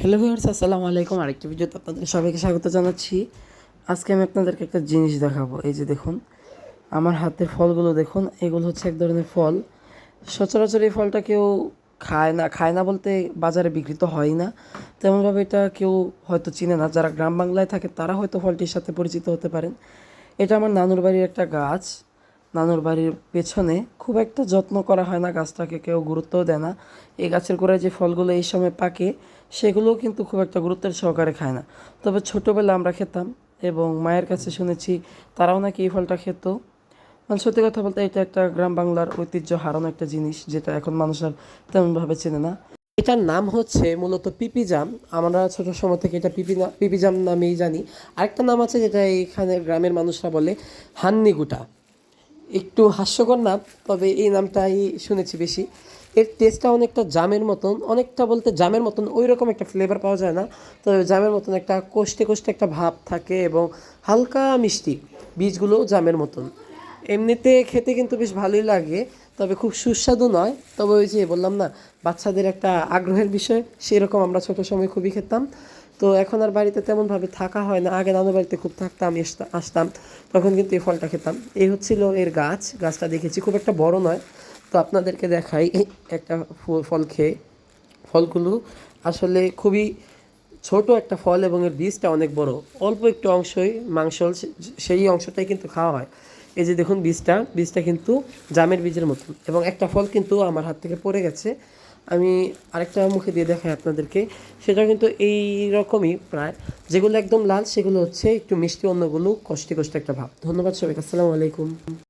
Hello viewers, আসসালামু আলাইকুম। আরেকটি ভিডিওতে আপনাদের সবাইকে স্বাগত জানাচ্ছি। আজকে আমি আপনাদেরকে একটা জিনিস দেখাবো। এই যে দেখুন, আমার হাতের ফলগুলো দেখুন। এগুলো হচ্ছে এক ধরনের ফল। সচরাচর এই ফলটা কেউ খায় না বলতে বাজারে বিক্রি তো হয় না তেমনভাবে। এটা কেউ হয়তো চিনে না। যারা গ্রাম বাংলায় থাকে তারা হয়তো ফলটির সাথে পরিচিত হতে পারেন। এটা আমার নানুর বাড়ির একটা গাছ। নানুর বাড়ির পেছনে খুব একটা যত্ন করা হয় না, গাছটাকে কেউ গুরুত্বও দেয় না। এই গাছের গোড়ায় যে ফলগুলো এই সময় পাকে সেগুলোও কিন্তু খুব একটা গুরুত্বের সহকারে খায় না। তবে ছোটোবেলা আমরা খেতাম এবং মায়ের কাছে শুনেছি তারাও নাকি এই ফলটা খেত। মানে সত্যি কথা বলতে এটা একটা গ্রাম বাংলার ঐতিহ্য হারানো একটা জিনিস, যেটা এখন মানুষ আর তেমনভাবে চেনে না। এটার নাম হচ্ছে মূলত পিপি জাম। আমরা ছোটো সময় থেকে এটা পিপি জাম নামেই জানি। আরেকটা নাম আছে যেটা এইখানে গ্রামের মানুষরা বলে হান্নিগুটা। একটু হাস্যকর নাম, তবে এই নামটাই শুনেছি বেশি। এর টেস্টটা অনেকটা জামের মতন, অনেকটা বলতে জামের মতন ওই রকম একটা ফ্লেভার পাওয়া যায় না, তবে জামের মতন একটা কোষ্ঠে কোষ্ঠে একটা ভাব থাকে এবং হালকা মিষ্টি। বীজগুলোও জামের মতন। এমনিতে খেতে কিন্তু বেশ ভালোই লাগে, তবে খুব সুস্বাদু নয়। তবে ওই যে বললাম না, বাচ্চাদের একটা আগ্রহের বিষয়, সেরকম আমরা ছোটো সময় খুবই খেতাম। তো এখন আর বাড়িতে তেমনভাবে থাকা হয় না। আগে নানু বাড়িতে খুব থাকতাম, আসতাম, তখন কিন্তু এই ফলটা খেতাম। এই হচ্ছিল এর গাছটা দেখেছি, খুব একটা বড় নয়। তো আপনাদেরকে দেখাই একটা ফল খেয়ে। ফলগুলো আসলে খুবই ছোট একটা ফল এবং এর বীজটা অনেক বড়। অল্প একটু অংশই মাংস, সেই অংশটাই কিন্তু খাওয়া হয়। এই যে দেখুন, বীজটা কিন্তু জামের বীজের মতন, এবং একটা ফল কিন্তু আমার হাত থেকে পড়ে গেছে। আমি আরেকটা মুখে দিয়ে দেখাই আপনাদেরকে। সেটা কিন্তু এই রকমই প্রায়। যেগুলো একদম লাল সেগুলো হচ্ছে একটু মিষ্টি, অন্যগুলো কষ্টে কষ্টে একটা ভাব। ধন্যবাদ সবাইকে, আসসালামু আলাইকুম।